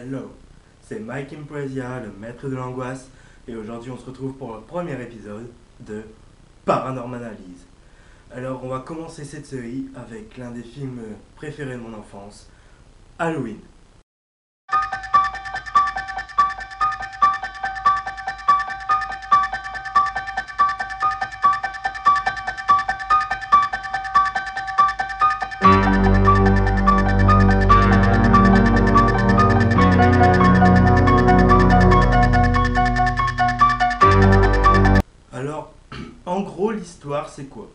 Hello, c'est Mike Imprezia, le maître de l'angoisse, et aujourd'hui on se retrouve pour le premier épisode de Paranormal Analyse. Alors on va commencer cette série avec l'un des films préférés de mon enfance, Halloween. Alors, en gros, l'histoire, c'est quoi?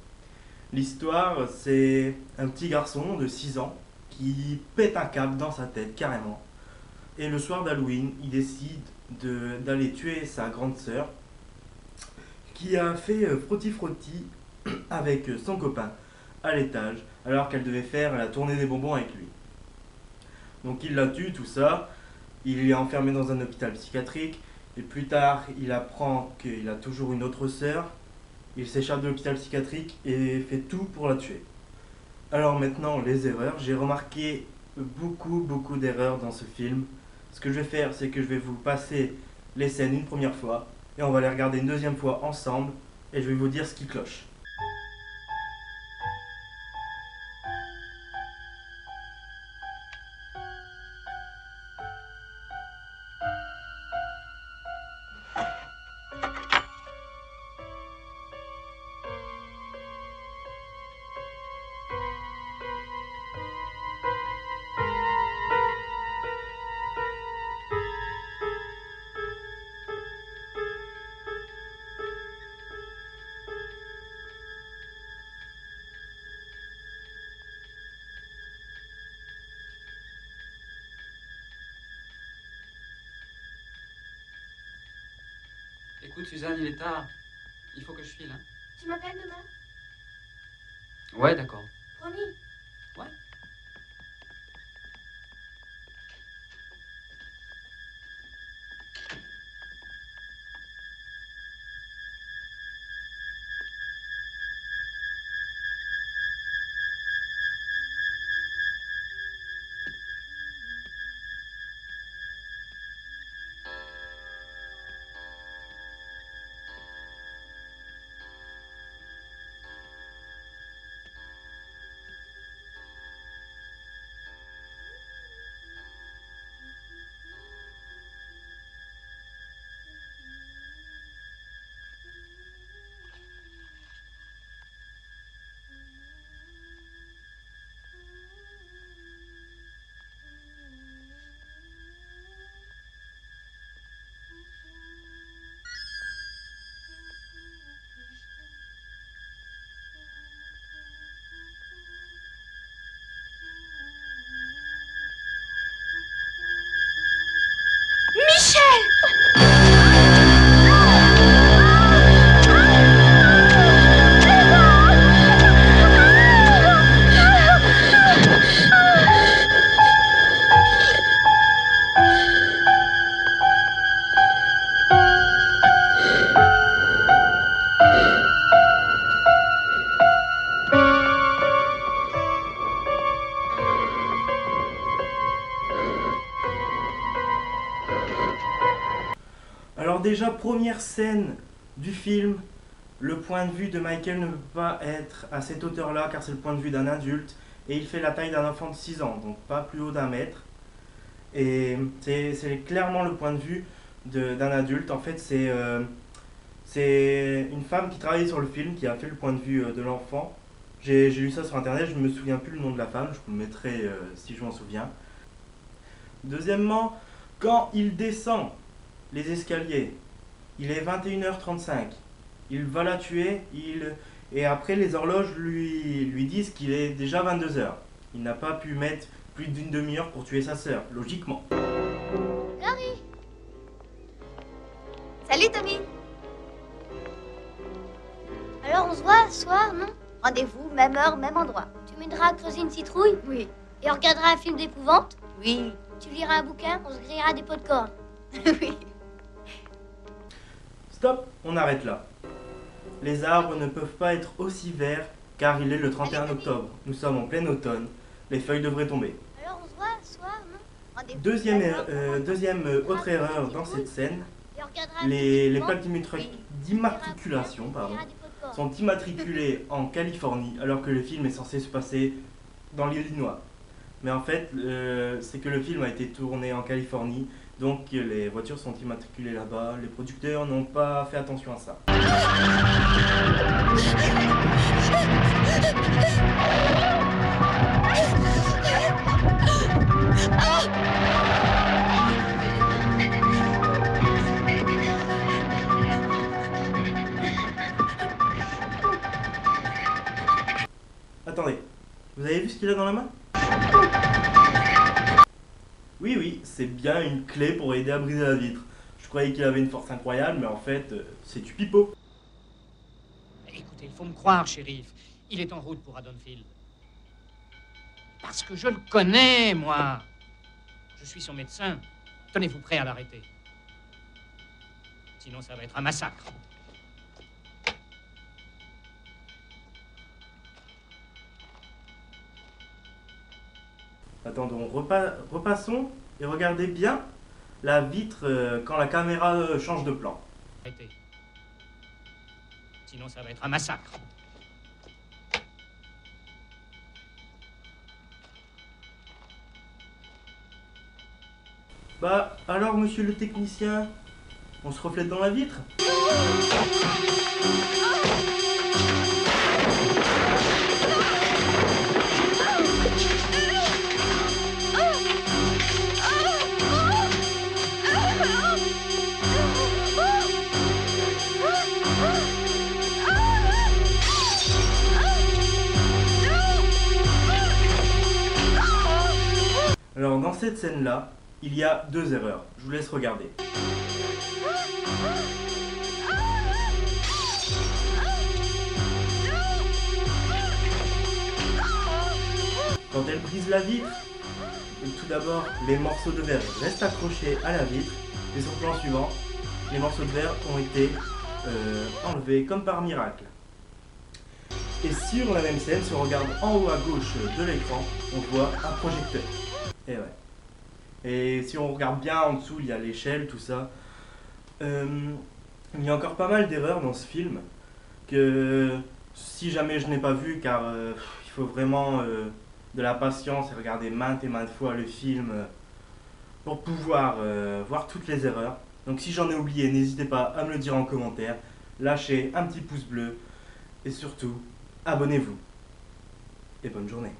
L'histoire, c'est un petit garçon de 6 ans qui pète un câble dans sa tête, carrément. Et le soir d'Halloween, il décide d'aller tuer sa grande sœur qui a fait frotti-frotti avec son copain à l'étage, alors qu'elle devait faire la tournée des bonbons avec lui. Donc il la tue, tout ça. Il est enfermé dans un hôpital psychiatrique. Et plus tard, il apprend qu'il a toujours une autre sœur. Il s'échappe de l'hôpital psychiatrique et fait tout pour la tuer. Alors maintenant, les erreurs. J'ai remarqué beaucoup d'erreurs dans ce film. Ce que je vais faire, c'est que je vais vous passer les scènes une première fois. Et on va les regarder une deuxième fois ensemble. Et je vais vous dire ce qui cloche. Écoute, Suzanne, il est tard. Il faut que je file, hein. Tu m'appelles demain? Ouais, d'accord. Promis. Ouais. Alors déjà, première scène du film, le point de vue de Michael ne peut pas être à cette hauteur-là car c'est le point de vue d'un adulte et il fait la taille d'un enfant de 6 ans, donc pas plus haut d'1 mètre. Et c'est clairement le point de vue d'un adulte. En fait, c'est une femme qui travaillait sur le film qui a fait le point de vue de l'enfant. J'ai lu ça sur internet, je ne me souviens plus le nom de la femme, je vous le mettrai si je m'en souviens. Deuxièmement, quand il descend les escaliers, il est 21h35, il va la tuer, et après les horloges lui disent qu'il est déjà 22h. Il n'a pas pu mettre plus d'une demi-heure pour tuer sa sœur, logiquement. Laurie. Salut Tommy. Alors on se voit ce soir, non? Rendez-vous, même heure, même endroit. Tu m'aideras à creuser une citrouille? Oui. Et on regardera un film d'épouvante? Oui. Tu liras un bouquin, on se grillera des pots de corne. Oui. Stop, on arrête là. Les arbres ne peuvent pas être aussi verts car il est le 31 octobre. Nous sommes en plein automne. Les feuilles devraient tomber. Alors on se voit ce soir, non? Deuxième autre erreur dans cette scène, les plaques d'immatriculation sont immatriculées en Californie alors que le film est censé se passer dans l'Illinois. Mais en fait, c'est que le film a été tourné en Californie, donc les voitures sont immatriculées là-bas. Les producteurs n'ont pas fait attention à ça. Attendez, vous avez vu ce qu'il a dans la main? Oui, c'est bien une clé pour aider à briser la vitre. Je croyais qu'il avait une force incroyable, mais en fait, c'est du pipeau. Écoutez, il faut me croire, shérif. Il est en route pour Haddonfield. Parce que je le connais, moi. Je suis son médecin. Tenez-vous prêt à l'arrêter. Sinon, ça va être un massacre. Attendons, repassons et regardez bien la vitre quand la caméra change de plan. Arrêtez. Sinon, ça va être un massacre. Bah, alors, monsieur le technicien, on se reflète dans la vitre? Alors, dans cette scène-là, il y a deux erreurs. Je vous laisse regarder. Quand elle brise la vitre, tout d'abord, les morceaux de verre restent accrochés à la vitre. Et sur le plan suivant, les morceaux de verre ont été enlevés comme par miracle. Et sur la même scène, si on regarde en haut à gauche de l'écran, on voit un projecteur. Et ouais. Et si on regarde bien en dessous, il y a l'échelle, tout ça. Il y a encore pas mal d'erreurs dans ce film que si jamais je n'ai pas vu, car il faut vraiment de la patience et regarder maintes et maintes fois le film pour pouvoir voir toutes les erreurs. Donc si j'en ai oublié, n'hésitez pas à me le dire en commentaire. Lâchez un petit pouce bleu et surtout, abonnez-vous. Et bonne journée.